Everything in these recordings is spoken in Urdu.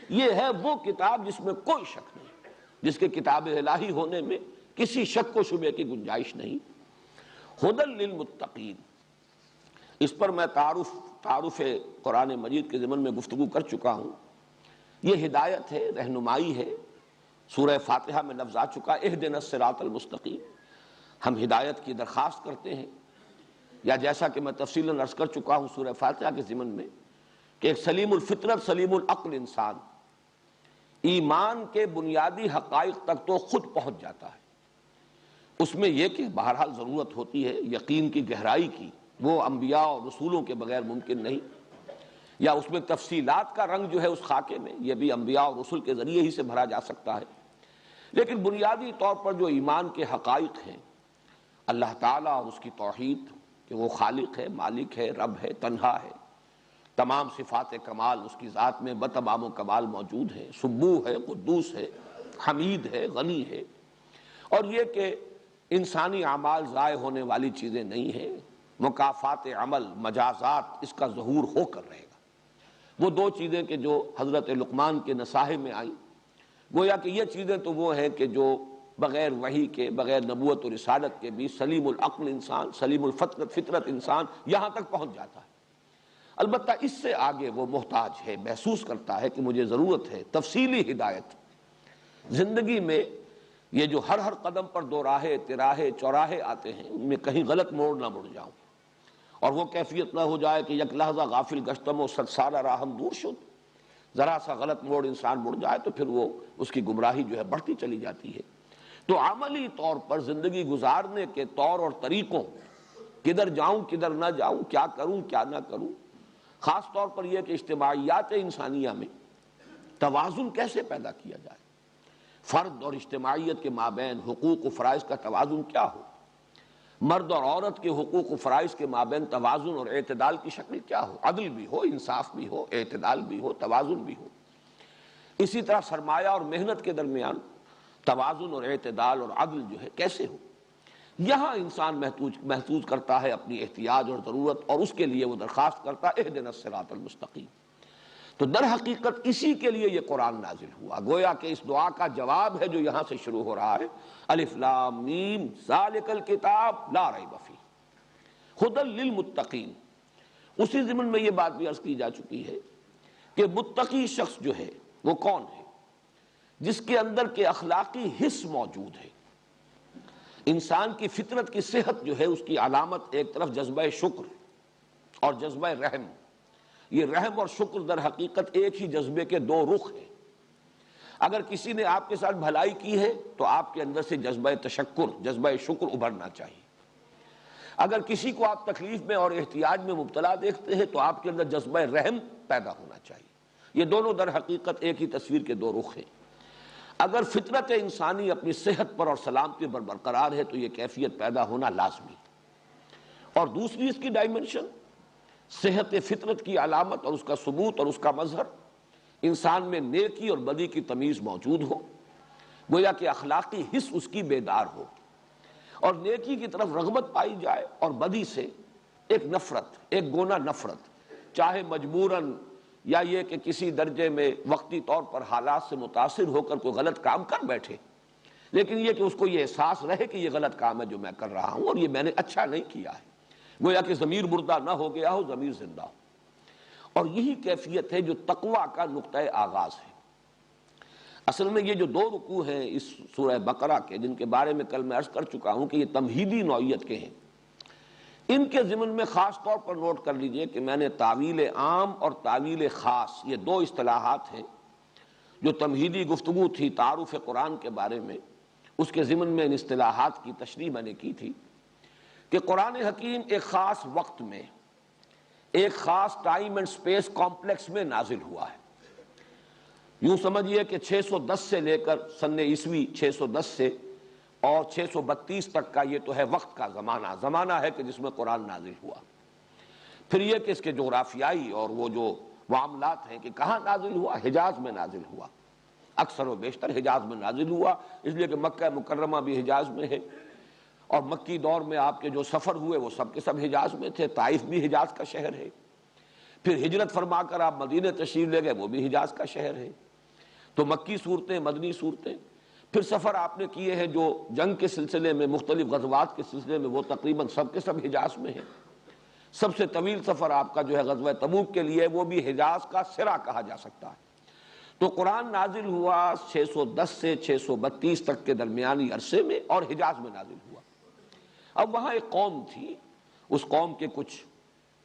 یہ ہے وہ کتاب جس میں کوئی شک نہیں، جس کے کتاب الہی ہونے میں کسی شک و شبے کی گنجائش نہیں۔ ہدی للمتقین، اس پر میں تعارف قرآن مجید کے ضمن میں گفتگو کر چکا ہوں۔ یہ ہدایت ہے، رہنمائی ہے۔ سورہ فاتحہ میں لفظ آ چکا اہدنا الصراط المستقیم، ہم ہدایت کی درخواست کرتے ہیں، یا جیسا کہ میں تفصیلاً عرض کر چکا ہوں سورہ فاتحہ کے ضمن میں کہ ایک سلیم الفطرت سلیم العقل انسان ایمان کے بنیادی حقائق تک تو خود پہنچ جاتا ہے۔ اس میں یہ کہ بہرحال ضرورت ہوتی ہے یقین کی گہرائی کی، وہ انبیاء اور رسولوں کے بغیر ممکن نہیں، یا اس میں تفصیلات کا رنگ جو ہے اس خاکے میں یہ بھی انبیاء اور رسول کے ذریعے ہی سے بھرا جا سکتا ہے۔ لیکن بنیادی طور پر جو ایمان کے حقائق ہیں، اللہ تعالیٰ اور اس کی توحید کہ وہ خالق ہے، مالک ہے، رب ہے، تنہا ہے، تمام صفات کمال اس کی ذات میں بتمام و کمال موجود ہے، سبوح ہے، قدوس ہے، حمید ہے، غنی ہے، اور یہ کہ انسانی اعمال ضائع ہونے والی چیزیں نہیں ہیں، مکافات عمل مجازات اس کا ظہور ہو کر رہے گا۔ وہ دو چیزیں کہ جو حضرت لقمان کے نصاحے میں آئیں، گویا کہ یہ چیزیں تو وہ ہیں کہ جو بغیر وحی کے، بغیر نبوت و رسالت کے بھی سلیم العقل انسان، سلیم فطرت انسان یہاں تک پہنچ جاتا ہے۔ البتہ اس سے آگے وہ محتاج ہے، محسوس کرتا ہے کہ مجھے ضرورت ہے تفصیلی ہدایت زندگی میں۔ یہ جو ہر قدم پر دو راہے تراہے چوراہے آتے ہیں، ان میں کہیں غلط موڑ نہ مڑ جاؤں، اور وہ کیفیت نہ ہو جائے کہ یک لحظہ غافل گشتم و صد سالہ راہم دور شد، ذرا سا غلط موڑ انسان مڑ جائے تو پھر وہ اس کی گمراہی جو ہے بڑھتی چلی جاتی ہے۔ تو عملی طور پر زندگی گزارنے کے طور اور طریقوں، کدھر جاؤں کدھر نہ جاؤں، کیا کروں کیا نہ کروں، خاص طور پر یہ کہ اجتماعیات انسانیہ میں توازن کیسے پیدا کیا جائے، فرد اور اجتماعیت کے مابین حقوق و فرائض کا توازن کیا ہو، مرد اور عورت کے حقوق و فرائض کے مابین توازن اور اعتدال کی شکل کیا ہو، عدل بھی ہو، انصاف بھی ہو، اعتدال بھی ہو، توازن بھی ہو۔ اسی طرح سرمایہ اور محنت کے درمیان توازن اور اعتدال اور عدل جو ہے کیسے ہو، یہاں انسان محسوس کرتا ہے اپنی احتیاج اور ضرورت، اور اس کے لیے وہ درخواست کرتا ہے اہدنا الصراط المستقیم۔ تو در حقیقت اسی کے لیے یہ قرآن نازل ہوا، گویا کہ اس دعا کا جواب ہے جو یہاں سے شروع ہو رہا ہے، الف لام میم ذالک الکتاب لا ریب فیہ ھدی للمتقین۔ اسی ضمن میں یہ بات بھی عرض کی جا چکی ہے کہ متقی شخص جو ہے وہ کون ہے؟ جس کے اندر کے اخلاقی حس موجود ہے۔ انسان کی فطرت کی صحت جو ہے اس کی علامت ایک طرف جذبہ شکر اور جذبہ رحم، یہ رحم اور شکر در حقیقت ایک ہی جذبے کے دو رخ ہیں۔ اگر کسی نے آپ کے ساتھ بھلائی کی ہے تو آپ کے اندر سے جذبہ تشکر، جذبہ شکر ابھرنا چاہیے۔ اگر کسی کو آپ تکلیف میں اور احتیاج میں مبتلا دیکھتے ہیں تو آپ کے اندر جذبہ رحم پیدا ہونا چاہیے۔ یہ دونوں در حقیقت ایک ہی تصویر کے دو رخ ہیں۔ اگر فطرت انسانی اپنی صحت پر اور سلامتی پر برقرار ہے تو یہ کیفیت پیدا ہونا لازمی۔ اور دوسری اس کی ڈائمنشن، صحت فطرت کی علامت اور اس کا ثبوت اور اس کا مظہر، انسان میں نیکی اور بدی کی تمیز موجود ہو، گویا کہ اخلاقی حس اس کی بیدار ہو، اور نیکی کی طرف رغبت پائی جائے اور بدی سے ایک نفرت، ایک گونا نفرت، چاہے مجبوراً یا یہ کہ کسی درجے میں وقتی طور پر حالات سے متاثر ہو کر کوئی غلط کام کر بیٹھے، لیکن یہ کہ اس کو یہ احساس رہے کہ یہ غلط کام ہے جو میں کر رہا ہوں اور یہ میں نے اچھا نہیں کیا ہے، گویا کہ ضمیر مردہ نہ ہو گیا ہو، ضمیر زندہ ہو۔ اور یہی کیفیت ہے جو تقویٰ کا نقطہ آغاز ہے۔ اصل میں یہ جو دو رکوع ہیں اس سورہ بقرہ کے، جن کے بارے میں کل میں عرض کر چکا ہوں کہ یہ تمہیدی نوعیت کے ہیں، ان کے ضمن میں خاص طور پر نوٹ کر لیجئے کہ میں نے تعویل عام اور تعویل خاص، یہ دو اصطلاحات ہیں جو تمہیدی گفتگو تھی تعارف قرآن کے بارے میں، اس کے ضمن میں ان اصطلاحات کی تشریح میں نے کی تھی کہ قرآن حکیم ایک خاص وقت میں، ایک خاص ٹائم اینڈ سپیس کمپلیکس میں نازل ہوا ہے۔ یوں سمجھیے کہ 610 سے لے کر سن عیسوی 610 سے اور 632 تک کا یہ تو ہے وقت کا زمانہ ہے کہ جس میں قرآن نازل ہوا۔ پھر یہ کہ اس کے جغرافیائی اور وہ جو معاملات ہیں کہ کہاں نازل ہوا، حجاز میں نازل ہوا، اکثر و بیشتر حجاز میں نازل ہوا، اس لیے کہ مکہ مکرمہ بھی حجاز میں ہے، اور مکی دور میں آپ کے جو سفر ہوئے وہ سب کے سب حجاز میں تھے، طائف بھی حجاز کا شہر ہے، پھر ہجرت فرما کر آپ مدینہ تشریف لے گئے، وہ بھی حجاز کا شہر ہے، تو مکی صورتیں، مدنی صورتیں. پھر سفر آپ نے کیے ہیں جو جنگ کے سلسلے میں، مختلف غزوات کے سلسلے میں، وہ تقریباً سب کے سب حجاز میں ہیں. سب سے طویل سفر آپ کا جو ہے غزوہ تبوک کے لیے، وہ بھی حجاز کا سرا کہا جا سکتا ہے. تو قرآن نازل ہوا 610 سے 632 تک کے درمیانی عرصے میں، اور حجاز میں نازل ہوا. اب وہاں ایک قوم تھی، اس قوم کے کچھ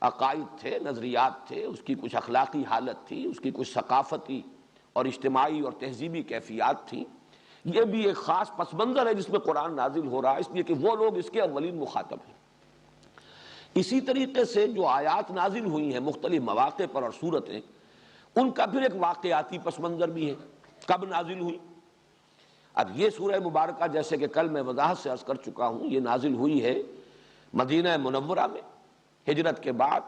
عقائد تھے، نظریات تھے، اس کی کچھ اخلاقی حالت تھی، اس کی کچھ ثقافتی اور اجتماعی اور تہذیبی کیفیات تھیں. یہ بھی ایک خاص پس منظر ہے جس میں قرآن نازل ہو رہا ہے، اس لیے کہ وہ لوگ اس کے اولین مخاطب ہیں. اسی طریقے سے جو آیات نازل ہوئی ہیں مختلف مواقع پر اور صورتیں، ان کا پھر ایک واقعاتی پس منظر بھی ہے. کب نازل ہوئی؟ اب یہ سورہ مبارکہ جیسے کہ کل میں وضاحت سے عرض کر چکا ہوں، یہ نازل ہوئی ہے مدینہ منورہ میں ہجرت کے بعد،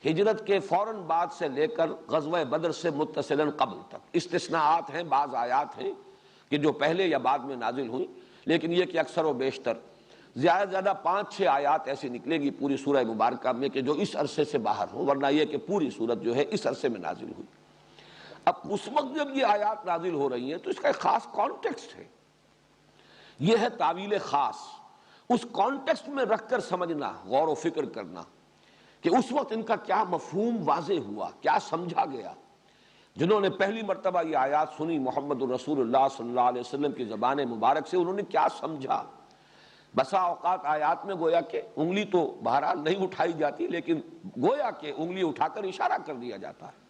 ہجرت کے فوراً بعد سے لے کر غزوہ بدر سے متصلاً قبل تک. استثناءات ہیں، بعض آیات ہیں کہ جو پہلے یا بعد میں نازل ہوئی، لیکن یہ کہ اکثر و بیشتر زیادہ سے زیادہ 5-6 آیات ایسی نکلے گی پوری سورہ مبارکہ میں کہ جو اس عرصے سے باہر ہوں، ورنہ یہ کہ پوری سورت جو ہے اس عرصے میں نازل ہوئی. اب اس وقت جب یہ آیات نازل ہو رہی ہیں تو اس کا ایک خاص کانٹیکسٹ ہے، یہ ہے تعویل خاص. اس کانٹیکسٹ میں رکھ کر سمجھنا، غور و فکر کرنا کہ اس وقت ان کا کیا مفہوم واضح ہوا، کیا سمجھا گیا. جنہوں نے پہلی مرتبہ یہ آیات سنی محمد الرسول اللہ صلی اللہ علیہ وسلم کی زبان مبارک سے، انہوں نے کیا سمجھا. بسا اوقات آیات میں گویا کہ انگلی تو بہرحال نہیں اٹھائی جاتی، لیکن گویا کہ انگلی اٹھا کر اشارہ کر دیا جاتا ہے،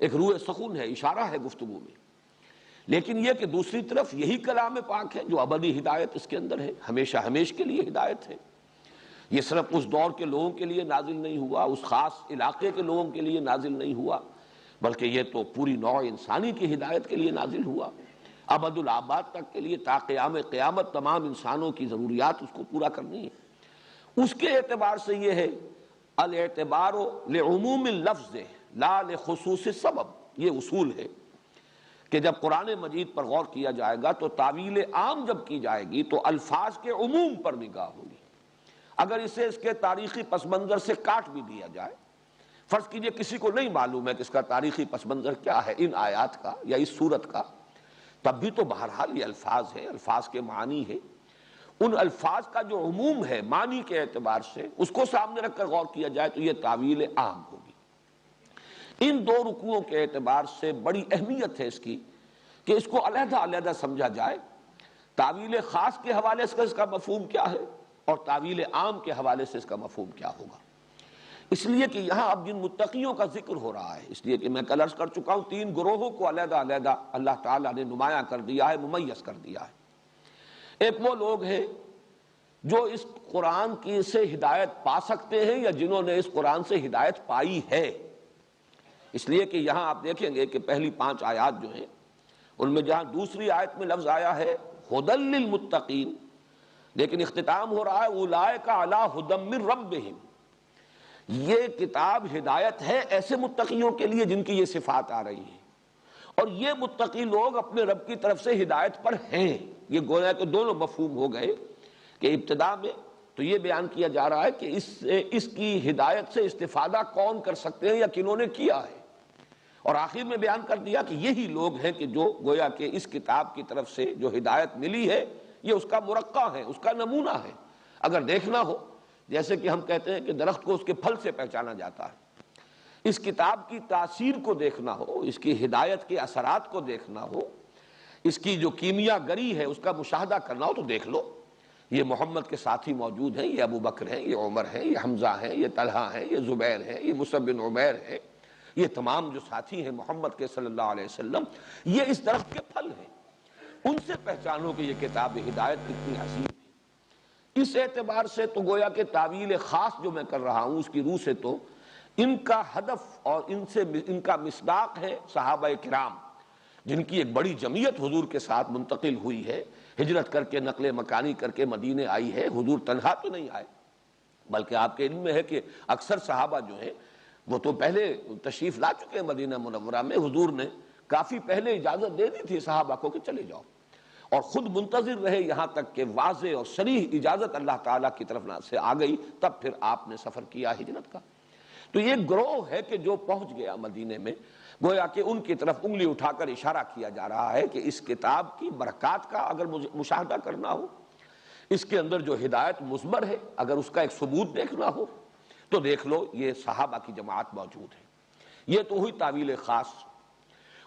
ایک روح سخن ہے، اشارہ ہے گفتگو میں. لیکن یہ کہ دوسری طرف یہی کلام پاک ہے جو ابدی ہدایت اس کے اندر ہے، ہمیشہ ہمیش کے لیے ہدایت ہے. یہ صرف اس دور کے لوگوں کے لیے نازل نہیں ہوا، اس خاص علاقے کے لوگوں کے لیے نازل نہیں ہوا، بلکہ یہ تو پوری نوع انسانی کی ہدایت کے لیے نازل ہوا، ابد الآباد تک کے لیے، تا قیام قیامت تمام انسانوں کی ضروریات اس کو پورا کرنی ہے. اس کے اعتبار سے یہ ہے الاعتبار لعموم اللفظ لا لخصوص السبب. یہ اصول ہے کہ جب قرآن مجید پر غور کیا جائے گا تو تعویل عام جب کی جائے گی تو الفاظ کے عموم پر نگاہ ہوگی. اگر اسے اس کے تاریخی پس منظر سے کاٹ بھی دیا جائے، فرض کیجئے کسی کو نہیں معلوم ہے کہ اس کا تاریخی پس منظر کیا ہے ان آیات کا یا اس صورت کا، تب بھی تو بہرحال یہ الفاظ ہے، الفاظ کے معنی ہے. ان الفاظ کا جو عموم ہے معنی کے اعتبار سے، اس کو سامنے رکھ کر غور کیا جائے تو یہ تعویل عام ہوگی. ان دو رکوعوں کے اعتبار سے بڑی اہمیت ہے اس کی کہ اس کو علیحدہ علیحدہ سمجھا جائے. تعویل خاص کے حوالے سے اس کا مفہوم کیا ہے اور تعویل عام کے حوالے سے اس کا مفہوم کیا ہوگا. اس لیے کہ یہاں اب جن متقیوں کا ذکر ہو رہا ہے، اس لیے کہ میں کل عرض کر چکا ہوں 3 گروہوں کو علیحدہ علیحدہ اللہ تعالیٰ نے نمایاں کر دیا ہے، ممیز کر دیا ہے. ایک وہ لوگ ہیں جو اس قرآن کی سے ہدایت پا سکتے ہیں یا جنہوں نے اس قرآن سے ہدایت پائی ہے. اس لیے کہ یہاں آپ دیکھیں گے کہ پہلی 5 آیات جو ہیں ان میں جہاں دوسری آیت میں لفظ آیا ہے ھدی للمتقین، لیکن اختتام ہو رہا ہے اولئک علی ھدی من ربہم. یہ کتاب ہدایت ہے ایسے متقیوں کے لیے جن کی یہ صفات آ رہی ہیں، اور یہ متقی لوگ اپنے رب کی طرف سے ہدایت پر ہیں. یہ گویا کہ دونوں مفہوم ہو گئے کہ ابتدا میں تو یہ بیان کیا جا رہا ہے کہ اس کی ہدایت سے استفادہ کون کر سکتے ہیں یا کنہوں نے کیا ہے، اور آخر میں بیان کر دیا کہ یہی لوگ ہیں کہ جو گویا کہ اس کتاب کی طرف سے جو ہدایت ملی ہے یہ اس کا مرقع ہے، اس کا نمونہ ہے. اگر دیکھنا ہو جیسے کہ ہم کہتے ہیں کہ درخت کو اس کے پھل سے پہچانا جاتا ہے، اس کتاب کی تاثیر کو دیکھنا ہو، اس کی ہدایت کے اثرات کو دیکھنا ہو، اس کی جو کیمیا گری ہے اس کا مشاہدہ کرنا ہو تو دیکھ لو. یہ محمد کے ساتھی موجود ہیں، یہ ابو بکر ہیں، یہ عمر ہیں، یہ حمزہ ہیں، یہ طلحہ ہیں، یہ زبیر ہیں، یہ مصعب بن عمیر ہیں. یہ تمام جو ساتھی ہیں محمد کے صلی اللہ علیہ وسلم، یہ اس درخت کے پھل ہیں. ان سے پہچانو کہ یہ کتاب ہدایت کتنی عظیم ہے. اس اعتبار سے تو گویا کہ تعویل خاص جو میں کر رہا ہوں اس کی روح سے تو ان کا ہدف اور ان کا مصداق ہے صحابہ کرام، جن کی ایک بڑی جمعیت حضور کے ساتھ منتقل ہوئی ہے، ہجرت کر کے نقل مکانی کر کے مدینے آئی ہے. حضور تنہا تو نہیں آئے، بلکہ آپ کے علم میں ہے کہ اکثر صحابہ جو ہیں وہ تو پہلے تشریف لا چکے ہیں مدینہ منورہ میں. حضور نے کافی پہلے اجازت دے دی تھی صحابہ کو کہ چلے جاؤ، اور خود منتظر رہے یہاں تک کہ واضح اور صریح اجازت اللہ تعالیٰ کی طرف سے آ گئی، تب پھر آپ نے سفر کیا ہجرت کا. تو یہ گروہ ہے کہ جو پہنچ گیا مدینے میں. گویا کہ ان کی طرف انگلی اٹھا کر اشارہ کیا جا رہا ہے کہ اس کتاب کی برکات کا اگر مشاہدہ کرنا ہو، اس کے اندر جو ہدایت مثمر ہے اگر اس کا ایک ثبوت دیکھنا ہو تو دیکھ لو، یہ صحابہ کی جماعت موجود ہے۔ یہ تو ہوئی تعویل خاص،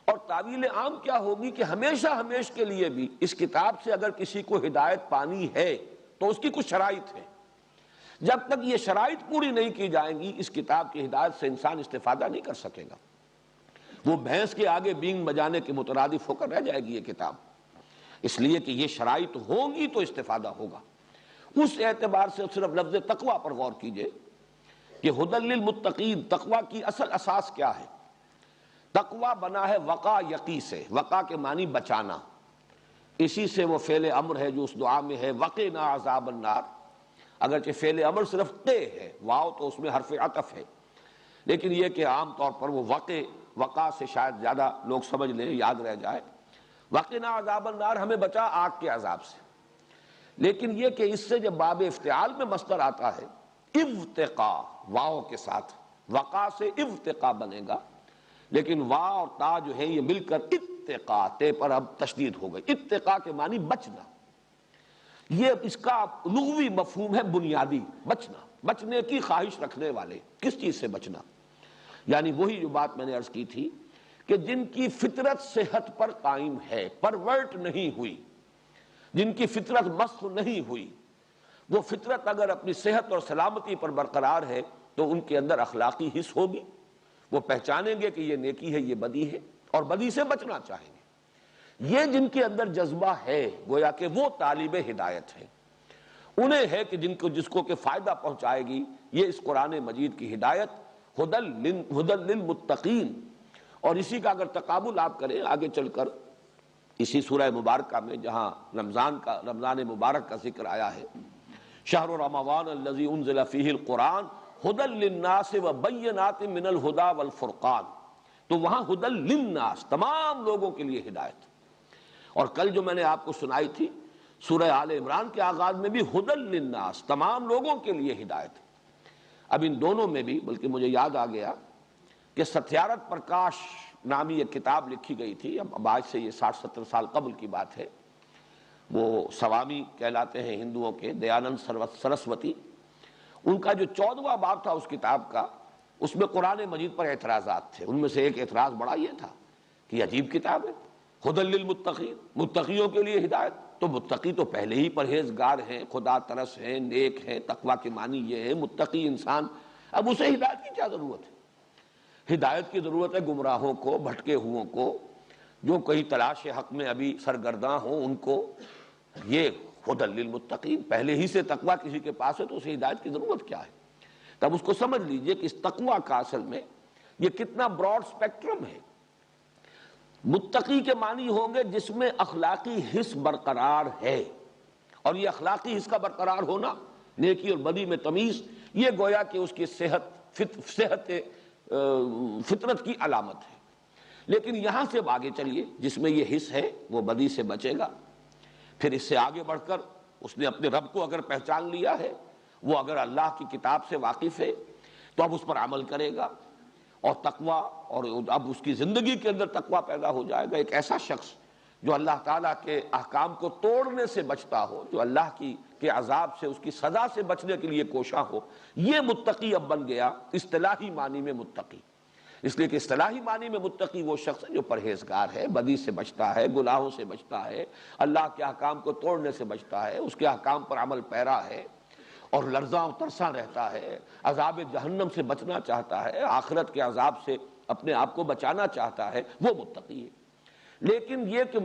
اور تعویل عام کیا ہوگی کہ ہمیشہ ہمیش کے لیے بھی اس کتاب سے اگر کسی کو ہدایت پانی ہے تو اس کی کچھ شرائط ہے، جب تک یہ شرائط پوری نہیں کی جائیں گی اس کتاب کی ہدایت سے انسان استفادہ نہیں کر سکے گا، وہ بھینس کے آگے بینگ بجانے کے مترادف ہو کر رہ جائے گی یہ کتاب، اس لیے کہ یہ شرائط ہوں گی تو استفادہ ہوگا۔ اس اعتبار سے صرف لفظ تقوی پر غور کیجئے کہ ھدی للمتقین، تقوی کی اصل اساس کیا ہے؟ تقوی بنا ہے وقا یقی سے، وقا کے معنی بچانا، اسی سے وہ فعل امر ہے جو اس دعا میں ہے وقنا عذاب النار، اگرچہ فعل امر صرف قے ہے، واو تو اس میں حرف عطف ہے، لیکن یہ کہ عام طور پر وہ وقع سے شاید زیادہ لوگ سمجھ لیں، یاد رہ جائے۔ وقنا عذاب النار ہمیں بچا آگ کے عذاب سے، لیکن یہ کہ اس سے جب باب افتعال میں مصدر آتا ہے ابتقا واو کے ساتھ، وقع سے ابتقا بنے گا، لیکن وا اور تا جو ہے یہ مل کر اتقا، تے پر اب تشدید ہو گئی، اتقا کے معنی بچنا، یہ اس کا لغوی مفہوم ہے بنیادی، بچنا، بچنے کی خواہش رکھنے والے، کس چیز سے بچنا؟ یعنی وہی جو بات میں نے عرض کی تھی کہ جن کی فطرت صحت پر قائم ہے، پرورٹ نہیں ہوئی، جن کی فطرت مسخ نہیں ہوئی، وہ فطرت اگر اپنی صحت اور سلامتی پر برقرار ہے تو ان کے اندر اخلاقی حس ہوگی، وہ پہچانیں گے کہ یہ نیکی ہے، یہ بدی ہے، اور بدی سے بچنا چاہیں گے۔ یہ جن کے اندر جذبہ ہے گویا کہ وہ طالب ہدایت ہے، انہیں ہے کہ جس کو کہ فائدہ پہنچائے گی یہ اس قرآن مجید کی ہدایت، ھدی للمتقین۔ اور اسی کا اگر تقابل آپ کریں آگے چل کر اسی سورہ مبارکہ میں جہاں رمضان مبارک کا ذکر آیا ہے، شہر رمضان الذی انزل فیہ القرآن ھدی للناس وبینات من الھدی والفرقان، تو وہاں ھدی للناس، تمام لوگوں کے لیے ہدایت۔ اور کل جو میں نے آپ کو سنائی تھی سورہ آل عمران کے آغاز میں بھی ھدی للناس، تمام لوگوں کے لیے ہدایت۔ اب ان دونوں میں بھی بلکہ مجھے یاد آ گیا کہ ستیارتھ پرکاش نامی ایک کتاب لکھی گئی تھی، اب آج سے یہ 60-70 سال قبل کی بات ہے، وہ سوامی کہلاتے ہیں ہندوؤں کے، دیانند سرسوتی، ان کا جو 14واں باب تھا اس کتاب کا، اس میں قرآن مجید پر اعتراضات تھے۔ ان میں سے ایک اعتراض بڑا یہ تھا کہ عجیب کتاب ہے، ھدی للمتقین، متقیوں کے لیے ہدایت، تو متقی تو پہلے ہی پرہیزگار ہیں، خدا ترس ہیں، نیک ہیں، تقوی کے معنی یہ ہے متقی انسان، اب اسے ہدایت کی کیا ضرورت ہے؟ ہدایت کی ضرورت ہے گمراہوں کو، بھٹکے ہوئوں کو، جو کہیں تلاش حق میں ابھی سرگرداں ہوں ان کو۔ یہ ھدی للمتقین، پہلے ہی سے تقوی کسی کے پاس ہے تو اسے ہدایت کی ضرورت کیا ہے؟ تب اس کو سمجھ لیجئے کہ اس تقوی کا اصل میں یہ کتنا براڈ سپیکٹرم ہے۔ متقی کے معنی ہوں گے جس میں اخلاقی حس برقرار ہے، اور یہ اخلاقی حس کا برقرار ہونا، نیکی اور بدی میں تمیز، یہ گویا کہ اس کی صحت فطرت کی علامت ہے۔ لیکن یہاں سے آگے چلیے، جس میں یہ حس ہے وہ بدی سے بچے گا، پھر اس سے آگے بڑھ کر اس نے اپنے رب کو اگر پہچان لیا ہے، وہ اگر اللہ کی کتاب سے واقف ہے تو اب اس پر عمل کرے گا، اور تقوی، اور اب اس کی زندگی کے اندر تقوی پیدا ہو جائے گا۔ ایک ایسا شخص جو اللہ تعالیٰ کے احکام کو توڑنے سے بچتا ہو، جو اللہ کے عذاب سے، اس کی سزا سے بچنے کے لیے کوشاں ہو، یہ متقی اب بن گیا اصطلاحی معنی میں متقی۔ اس لیے کہ اصطلاحی معنی میں متقی وہ شخص ہے جو پرہیزگار ہے، بدی سے بچتا ہے، گناہوں سے بچتا ہے، اللہ کے احکام کو توڑنے سے بچتا ہے، اس کے احکام پر عمل پیرا ہے، اور لرزاں ترساں رہتا ہے، عذاب جہنم سے بچنا چاہتا ہے، آخرت کے عذاب سے اپنے آپ کو بچانا چاہتا ہے، وہ متقی ہے۔ لیکن یہ کہ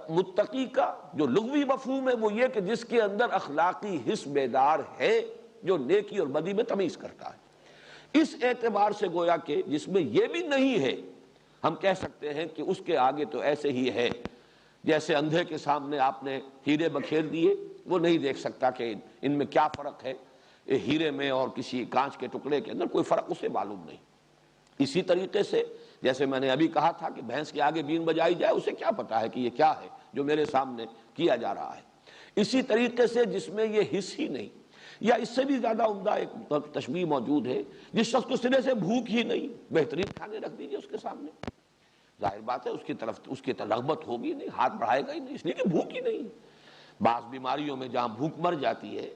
متقی کا جو لغوی مفہوم ہے وہ یہ کہ جس کے اندر اخلاقی حس بیدار ہے، جو نیکی اور بدی میں تمیز کرتا ہے۔ اس اعتبار سے گویا کہ جس میں یہ بھی نہیں ہے، ہم کہہ سکتے ہیں کہ اس کے آگے تو ایسے ہی ہے جیسے اندھے کے سامنے آپ نے ہیرے بکھیر دیے، وہ نہیں دیکھ سکتا کہ ان میں کیا فرق ہے، ہیرے میں اور کسی کانچ کے ٹکڑے کے اندر کوئی فرق اسے معلوم نہیں۔ اسی طریقے سے جیسے میں نے ابھی کہا تھا کہ بھینس کے آگے بین بجائی جائے، اسے کیا پتا ہے کہ یہ کیا ہے جو میرے سامنے کیا جا رہا ہے۔ اسی طریقے سے جس میں یہ حس ہی نہیں، یا اس سے بھی زیادہ عمدہ ایک تشبیہ موجود ہے، جس شخص کو سرے سے بھوک ہی نہیں، بہترین کھانے رکھ دیجیے اس کے سامنے، ظاہر بات ہے اس کی طرف رغبت ہوگی نہیں، ہاتھ بڑھائے گا ہی نہیں، اس لیے کہ بھوک ہی نہیں۔ بعض بیماریوں میں جہاں بھوک مر جاتی ہے،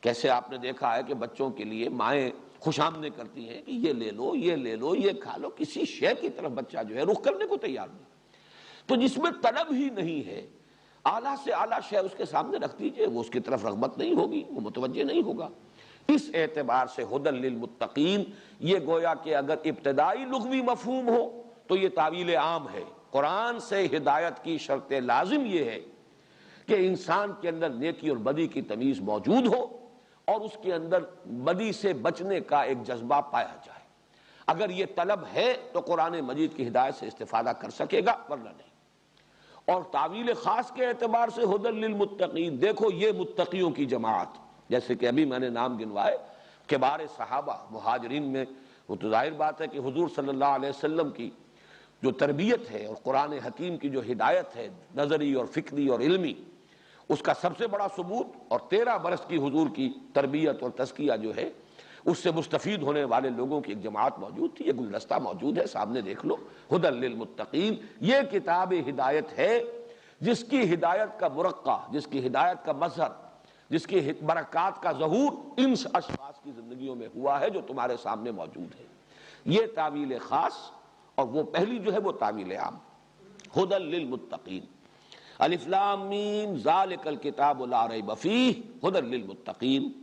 کیسے آپ نے دیکھا ہے کہ بچوں کے لیے مائیں خوش آمدیں کرتی ہیں کہ یہ لے لو، یہ لے لو، یہ کھا لو، کسی شے کی طرف بچہ جو ہے رخ کرنے کو تیار نہیں۔ تو جس میں طلب ہی نہیں ہے، اعلیٰ سے اعلیٰ شے اس کے سامنے رکھ دیجئے، وہ اس کی طرف رغبت نہیں ہوگی، وہ متوجہ نہیں ہوگا۔ اس اعتبار سے ھدی للمتقین، یہ گویا کہ اگر ابتدائی لغوی مفہوم ہو تو یہ تعویل عام ہے۔ قرآن سے ہدایت کی شرط لازم یہ ہے کہ انسان کے اندر نیکی اور بدی کی تمیز موجود ہو اور اس کے اندر بدی سے بچنے کا ایک جذبہ پایا جائے۔ اگر یہ طلب ہے تو قرآن مجید کی ہدایت سے استفادہ کر سکے گا، ورنہ نہیں۔ اور تعویل خاص کے اعتبار سے ھدی للمتقین، دیکھو یہ متقیوں کی جماعت، جیسے کہ ابھی میں نے نام گنوائے کبار صحابہ مہاجرین میں، وہ تو ظاہر بات ہے کہ حضور صلی اللہ علیہ وسلم کی جو تربیت ہے اور قرآن حکیم کی جو ہدایت ہے نظری اور فکری اور علمی، اس کا سب سے بڑا ثبوت، اور 13 برس کی حضور کی تربیت اور تزکیہ جو ہے اس سے مستفید ہونے والے لوگوں کی ایک جماعت موجود تھی۔ یہ گلدستہ موجود ہے، سامنے دیکھ لو، ھدی للمتقین، یہ کتاب ہدایت ہے جس کی ہدایت کا مرقع، جس کی ہدایت کا مظہر، جس کی برکات کا ظہور ان اشخاص کی زندگیوں میں ہوا ہے جو تمہارے سامنے موجود ہے۔ یہ تعویل خاص، اور وہ پہلی جو ہے وہ تعویل عام، ھدی للمتقین۔ الف لام میم ذالک الکتاب لا ریب فیہ ھدی للمتقین۔